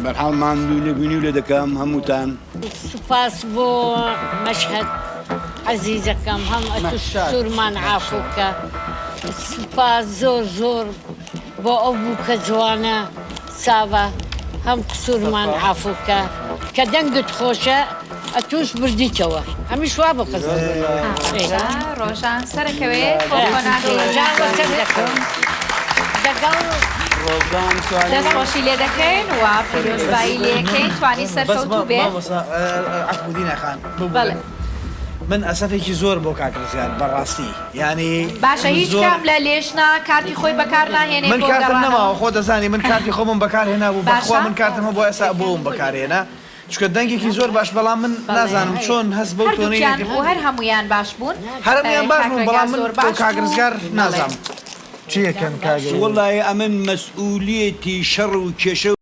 بەرحاڵمان بینی و لێ دەکەم هەمووتان سوپاس بۆ مەشهد عەزیزەکەم هەم ئەتوش سوورمان عافوکە سوپاس زۆر زۆر بۆ ئەو بوو کە جوانە ساوە هەم قسوورمان عافوکە کە دەنگت خۆشە ئەتوش بردیتەوە هەمیش وا بخەز ڕۆژان سەرەکەوێت دەگەڵ دەستخۆشی لێ دەکەین و پیرۆزبایی لێەکەین توانی سەرکەوتوو بێت عەفودینە خان بەڵێ من ئەسەفێکی زۆر بۆ کاکرزیان بەڕاستی ینی باشە هیچ کام لە لێشنا کارتی خۆی بەکار ناهێنێ من کارتم نەماوە خۆ دەزانی من کارتی خۆمم بەکارهێنا بوو بەخوا من کارتمە بۆ ئێستا بۆم بەکارهێنا چکە دەنگێکی زۆر باش بەڵام من نازانم چۆن هەست بەو تۆنەیەکی بۆ هەر هەمویان باش بوون هەرمیان باش بوون بەڵام من بۆ کاگرزگار نازانم چیەکەن کاگەر وەڵای ئەمن مەسئولیەتی شەڕ و کێشە